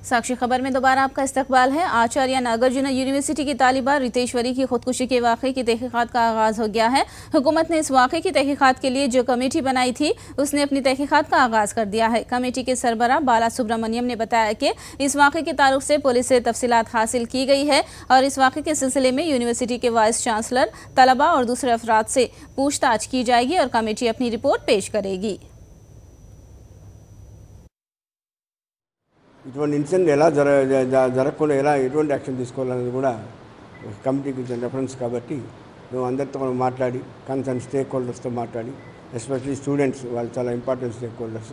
साक्षी खबर में दोबारा आपका इस्तकबाल है। आचार्य नागार्जुन यूनिवर्सिटी की तालिबा रितेश्वरी की खुदकुशी के वाक़े की तहकीकात का आगाज़ हो गया है। हुकूमत ने इस वाक़े की तहकीकात के लिए जो कमेटी बनाई थी उसने अपनी तहकीकात का आगाज़ कर दिया है। कमेटी के सरबराह बाला सुब्रमण्यम ने बताया कि इस वाक़े के तारुफ से पुलिस से तफसीलात हासिल की गई है और इस वाक़े के सिलसिले में यूनिवर्सिटी के वाइस चांसलर, तलबा और दूसरे अफराद से पूछताछ की जाएगी और कमेटी अपनी रिपोर्ट पेश करेगी। ఇటువంటి ఇన్సిడెంట్ ఎలా జరగకుండా ఎలా ఎటువంటి యాక్షన్ తీసుకోవాలనేది కూడా కమిటీకి ఇచ్చిన రెఫరెన్స్ కాబట్టి మేము అందరితో మాట్లాడి కన్సర్న్ స్టేక్ హోల్డర్స్తో మాట్లాడి ఎస్పెషల్లీ స్టూడెంట్స్ వాళ్ళు చాలా ఇంపార్టెంట్ స్టేక్ హోల్డర్స్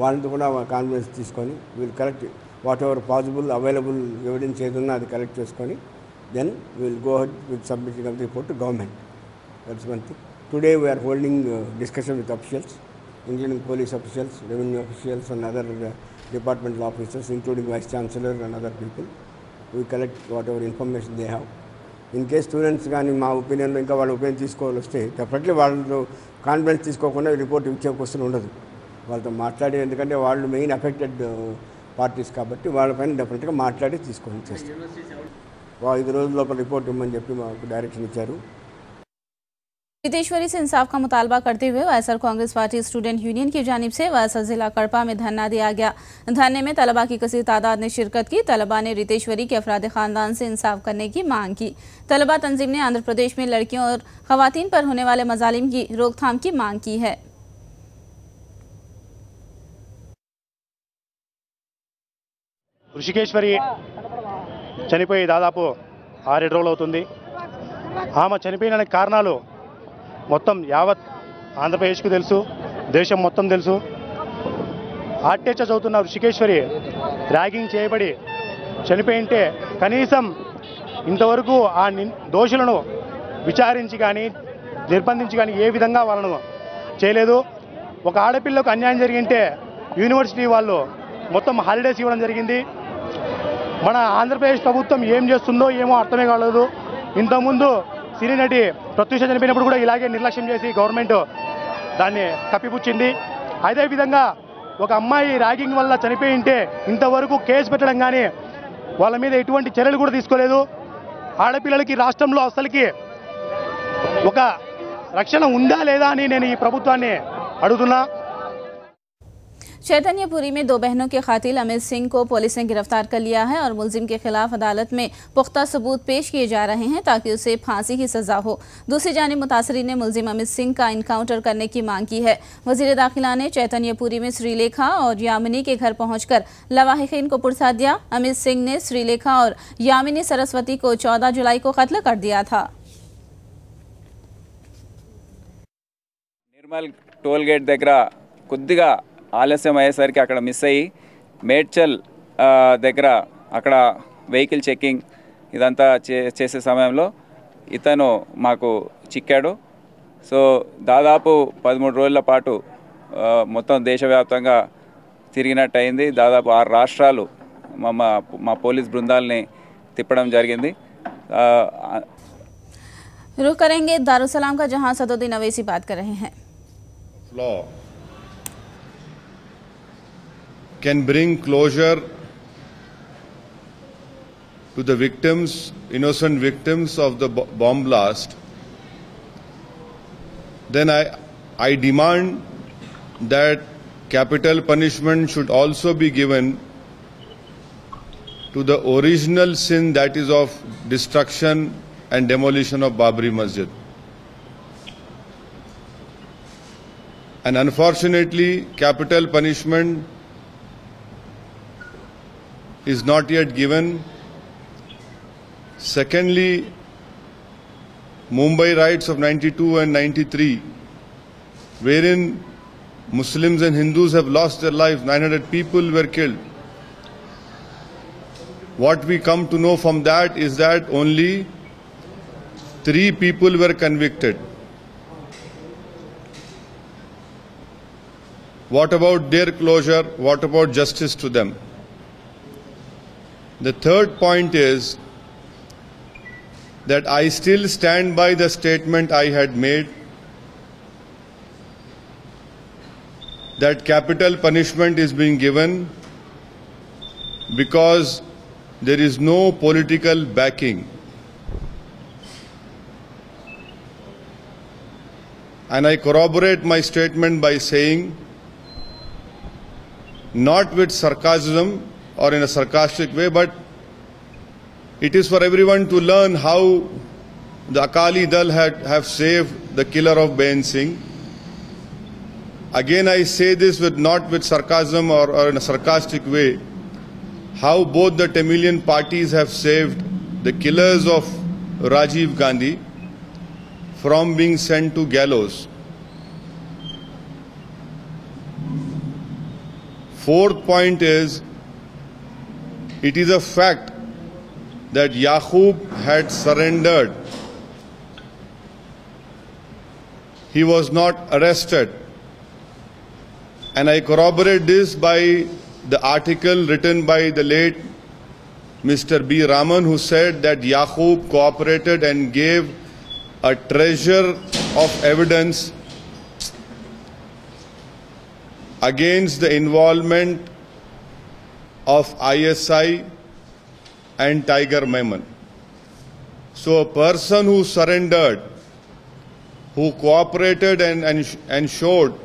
వాళ్ళతో కూడా కాన్ఫిడెన్స్ తీసుకొని we'll collect whatever possible available evidence ఏదన్నా అది కలెక్ట్ చేసుకొని then will go head with submitting of the report to government. That's one thing. Today we're holding discussion with officials including police officials, revenue officials and other departmental officers, including vice chancellor and other people. We collect whatever information they have. In case students కానీ మా ఒపీనియన్లో ఇంకా వాళ్ళ opinion తీసుకోవాలి వస్తే definitely వాళ్ళు confidence తీసుకోకుండా report ఇచ్చే question ఉండదు. వాళ్ళతో మాట్లాడి, ఎందుకంటే వాళ్ళు మెయిన్ అఫెక్టెడ్ పార్టీస్ కాబట్టి వాళ్ళపైన డెఫినెట్గా మాట్లాడి తీసుకొని చేస్తారు. 5 రోజుల లోపల రిపోర్ట్ ఇవ్వమని చెప్పి మాకు డైరెక్షన్ ఇచ్చారు. रितेश्वरी से इंसाफ का मुतालबा करते हुए YSR Congress party student union की जानिब से वायएसआर जिला कड़पा में धरना दिया गया। धरने में तलबा की कसीर तादाद ने शिरकत की। तलबा ने रितेश्वरी के अफराद खानदान से इंसाफ करने की मांग की। तलबा तंजीम ने आंध्र प्रदेश में लड़कियों और खवातीन पर होने वाले मजालिम की रोकथाम की मांग की है। ऋषिकेश्वरी చనిపోయి దాదాపు 6-7 రోజులు అవుతుంది. ఆమె చనిపోయిన కారణాలు మొత్తం యావత్ ఆంధ్రప్రదేశ్కు తెలుసు, దేశం మొత్తం తెలుసు. ఆర్టీహెచ్ చదువుతున్న ఋషికేశ్వరి ర్యాగింగ్ చేయబడి చనిపోయింటే కనీసం ఇంతవరకు ఆ దోషులను విచారించి కానీ నిర్బంధించి కానీ ఏ విధంగా వాళ్ళను చేయలేదు. ఒక ఆడపిల్లకు అన్యాయం జరిగింటే యూనివర్సిటీ వాళ్ళు మొత్తం హాలిడేస్ ఇవ్వడం జరిగింది. మన ఆంధ్రప్రదేశ్ ప్రభుత్వం ఏం చేస్తుందో ఏమో అర్థమే కాలేదు. ఇంతకుముందు సినీ నటి ప్రత్యూష చనిపోయినప్పుడు కూడా ఇలాగే నిర్లక్ష్యం చేసి గవర్నమెంట్ దాన్ని కప్పిపుచ్చింది. అదేవిధంగా ఒక అమ్మాయి ర్యాగింగ్ వల్ల చనిపోయింటే ఇంతవరకు కేసు పెట్టడం కానీ వాళ్ళ మీద ఎటువంటి చర్యలు కూడా తీసుకోలేదు. ఆడపిల్లలకి రాష్ట్రంలో అసలుకి ఒక రక్షణ ఉందా లేదా అని నేను ఈ ప్రభుత్వాన్ని అడుగుతున్నా. चैतन्यपुरी में 2 बहनों के कातिल अमित सिंह को पुलिस ने गिरफ्तार कर लिया है और मुलजिम के खिलाफ अदालत में पुख्ता सबूत पेश किए जा रहे हैं ताकि उसे फांसी की सजा हो। दूसरी जानिब मुतासरीन ने मुलजिम अमित सिंह का इनकाउंटर करने की मांग की है। वजीर दाखिला ने चैतन्यपुरी में श्रीलेखा और यामिनी के घर पहुंचकर लवाहिकीन को पुरसा दिया। अमित सिंह ने श्रीलेखा और यामिनी सरस्वती को 14 जुलाई को कत्ल कर दिया था। निर्मल टोल गेट దగ్గర కొద్దిగా ఆలస్యం అయ్యేసరికి అక్కడ మిస్ అయ్యి మేడ్చల్ దగ్గర అక్కడ వెహికల్ చెకింగ్ ఇదంతా చేసే సమయంలో ఇతను మాకు చిక్కాడు. సో దాదాపు 13 రోజుల పాటు మొత్తం దేశవ్యాప్తంగా తిరిగినట్టు అయింది. దాదాపు 6 రాష్ట్రాలు మా పోలీస్ బృందాలని తిప్పడం జరిగింది. रुख करेंगे दारुसलाम का, जहां सदुद्दीन अवैसी बात कर रहे हैं. Law can bring closure to the victims, innocent victims of the bomb blast, then I demand that capital punishment should also be given to the original sin, that is of destruction and demolition of Babri Masjid. And unfortunately, capital punishment is not yet given. Secondly, Mumbai riots of 92 and 93, wherein Muslims and Hindus have lost their lives, 900 people were killed. What we come to know from that is that only 3 people were convicted. What about their closure? What about justice to them? The third point is that I still stand by the statement I had made that capital punishment is being given because there is no political backing. And I corroborate my statement by saying, not with sarcasm or in a sarcastic way, but it is for everyone to learn how the Akali Dal have saved the killer of Bein Singh. Again, I say this not with sarcasm or in a sarcastic way, how both the Tamilian parties have saved the killers of Rajiv Gandhi from being sent to gallows. Fourth point is, it is a fact that Yaqub had surrendered. He was not arrested. And I corroborate this by the article written by the late Mr. B. Raman, who said that Yaqub cooperated and gave a treasure of evidence against the involvement of ISI and Tiger Memon. So a person who surrendered, who cooperated and showed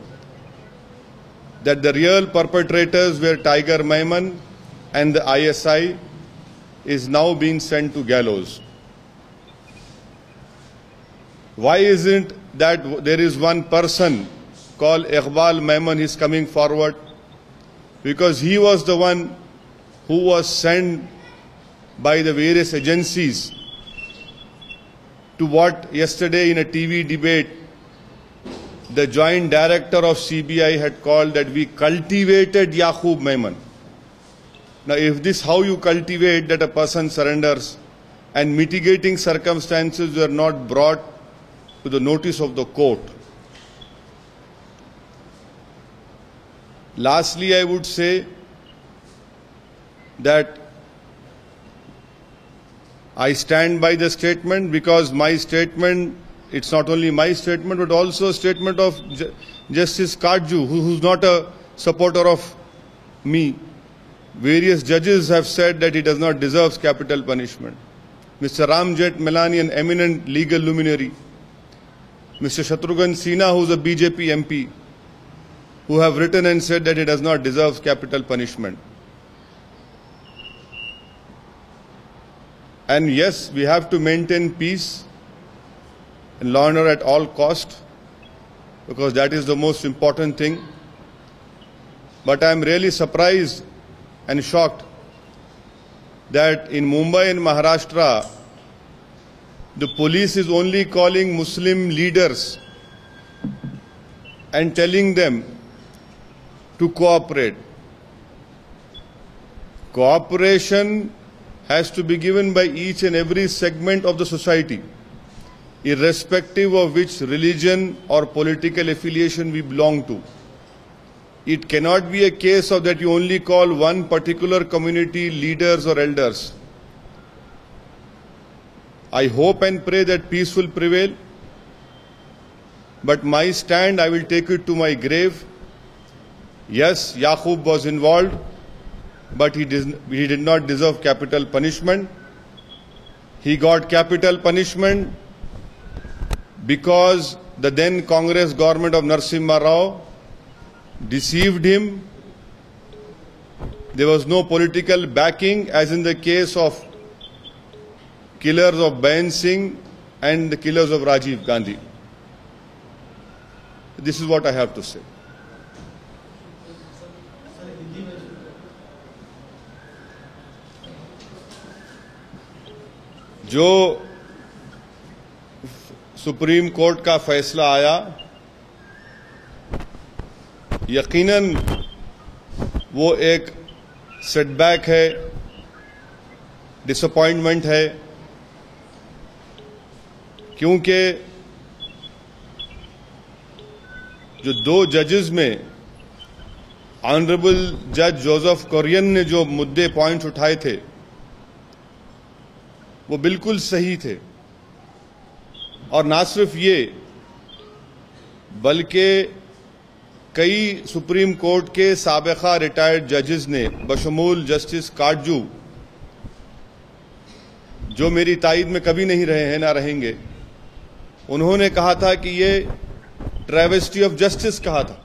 that the real perpetrators were Tiger Memon and the ISI, is now being sent to gallows. Why isn't that there is one person called Iqbal Memon is coming forward? Because he was the one who was sent by the various agencies to what yesterday in a TV debate the joint director of CBI had called that we cultivated Yaqub Memon. Now, if this how you cultivate that a person surrenders and mitigating circumstances were not brought to the notice of the court. Lastly, I would say that I stand by the statement because my statement, it's not only my statement but also a statement of Justice Kajju, who's not a supporter of me. Various judges have said that he does not deserve capital punishment. Mr. Ram Jethmalani, an eminent legal luminary. Mr. Shatrughan Sinha, who's a BJP MP, who have written and said that he does not deserve capital punishment. And yes, we have to maintain peace and law and order at all cost, because that is the most important thing. But I am really surprised and shocked that in Mumbai and Maharashtra, the police is only calling Muslim leaders and telling them to cooperate. Cooperation has to be given by each and every segment of the society, irrespective of which religion or political affiliation we belong to. It cannot be a case of that you only call one particular community leaders or elders. I hope and pray that peace will prevail, but my stand, I will take it to my grave. Yes, Yaqub was involved, but he did not deserve capital punishment. He got capital punishment because the then Congress government of Narasimha Rao deceived him. There was no political backing, as in the case of killers of Bein Singh and the killers of Rajiv Gandhi. This is what I have to say. जो supreme court का फैसला आया, यकीनन वो एक setback है, disappointment है, क्योंकि जो दो जजेस में ऑनरेबल जज जोसेफ कुरियन ने जो मुद्दे पॉइंट्स उठाए थे वो बिल्कुल सही थे, और ना सिर्फ ये बल्कि कई सुप्रीम कोर्ट के साबिका रिटायर्ड जजेस ने बशमूल जस्टिस काटजू, जो मेरी तायद में कभी नहीं रहे हैं ना रहेंगे, उन्होंने कहा था कि ये ट्रेवेस्टी ऑफ जस्टिस कहा था।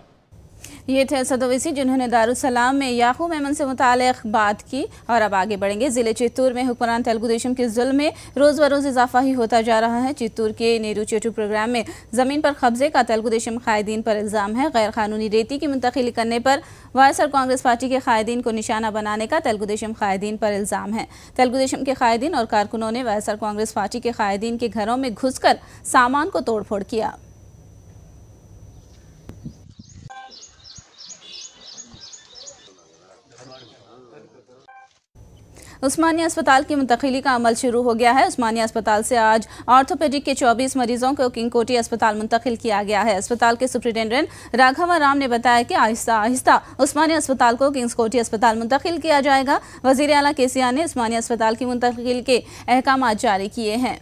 ये थे असद ओवैसी जिन्होंने दारुसलाम में याकूब मेमन से मुतालिक बात की। और अब आगे बढ़ेंगे। जिले चित्तूर में हुक्मरान तेलुगु देशम के जुल्म में रोज़ बरोज़ इजाफा ही होता जा रहा है। चित्तूर के नेहरू चेटू प्रोग्राम में ज़मीन पर कब्जे का तेलुगु देशम कायदीन पर इल्ज़ाम है। गैर कानूनी रेती की मुंतकिली करने पर वायएसआर कांग्रेस पार्टी के कायदीन को निशाना बनाने का तेलुगु देशम कायदीन पर इल्ज़ाम है। तेलुगु देशम के कायदीन और कारकुनों ने वायएसआर कांग्रेस पार्टी के कायदीन के घरों में घुसकर सामान को तोड़फोड़ किया। उस्मानिया अस्पताल की मुंतकिली का अमल शुरू हो गया है। उस्मानिया अस्पताल से आज ऑर्थोपेडिक के 24 मरीजों को किंग कोटी अस्पताल मुंतकिल किया गया है। अस्पताल के सुप्रिंटेंडेंट राघवा राम ने बताया कि आहिस्ता आहिस्ता उस्मानिया अस्पताल को किंग्स कोटी अस्पताल मुंतकिल किया जाएगा। वजीर आला केसीआर ने उस्मानिया अस्पताल की मुंतकिल के अहकाम जारी किए हैं।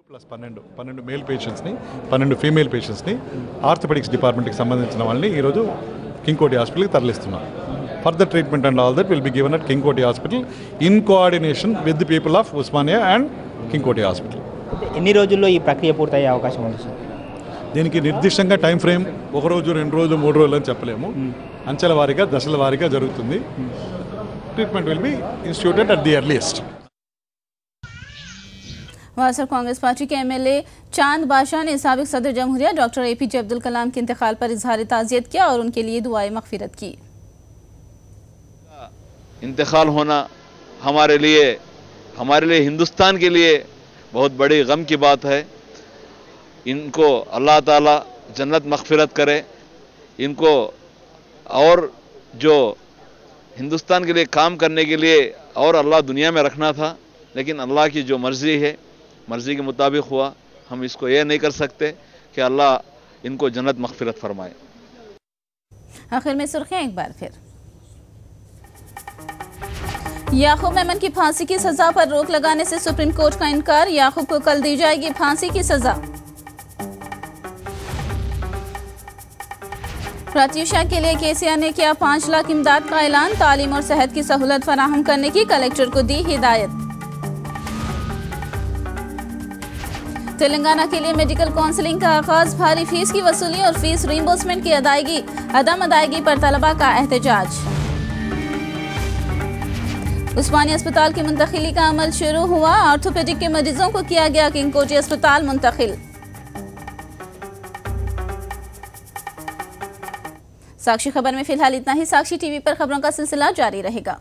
प्लस 12 मेल पेशेंट्स ని 12 ఫీమేల్ పేషెంట్స్ ని ఆర్థోపెడిక్స్ డిపార్ట్మెంట్ కి సంబంధించిన వాళ్ళని ఈ రోజు కింగ్ కోటి హాస్పిటల్ కి తరలిస్తున్నాం. Further treatment and all that will be given at King Koti hospital in coordination with the people of Osmania and King Koti hospital. ఎన్ని రోజుల్లో ఈ ప్రక్రియ పూర్తయ్యే అవకాశం ఉంది సార్? దీనికి నిర్దిష్టంగా టైం ఫ్రేమ్ 1 రోజు 2 రోజులు 3 రోజులు అని చెప్పలేము. అంచెల వారీగా దశల వారీగా జరుగుతుంది. Treatment will be ఇన్స్టిట్యూటెడ్ at the earliest. YSR Congress party के एमएलए चांद बादशाह ने साबिक सदर जमहूरिया डॉक्टर एपीजे अब्दुल कलाम के इंतकाल पर इजहार ताज़ियत किया और उनके लिए दुआए मग़फ़िरत की। इंतकाल होना हमारे लिए हिंदुस्तान के लिए बहुत बड़ी गम की बात है। इनको अल्लाह ताला जन्नत मग़फ़िरत करे। इनको और जो हिंदुस्तान के लिए काम करने के लिए और अल्लाह दुनिया में रखना था, लेकिन अल्लाह की जो मर्ज़ी के मुताबिक हुआ। हम इसको ये नहीं कर सकते कि अल्लाह इनको जन्नत मग़फ़िरत फरमाए। आखिर में सुर्खियां एक बार फिर। याकूब मेमन की फांसी की सजा पर रोक लगाने से सुप्रीम कोर्ट का इनकार। याकूब को कल दी जाएगी फांसी की सजा। प्रत्युषा के लिए केसीआर ने किया 5 लाख इमदाद का ऐलान। तालीम और सेहत की सहूलत फराहम करने की कलेक्टर को दी हिदायत। तेलंगाना के लिए मेडिकल काउंसलिंग का आगाज। भारी फीस की वसूली और फीस रीइंबर्समेंट की अदायगी, अदम अदायगी पर तलबा का एहतजाज। उस्मानिया अस्पताल की मुंतकिली का अमल शुरू हुआ। ऑर्थोपेडिक के मरीजों को किया गया किंग कोटी अस्पताल मुंतकिल। साक्षी खबर में फिलहाल इतना ही। साक्षी टीवी पर खबरों का सिलसिला जारी रहेगा।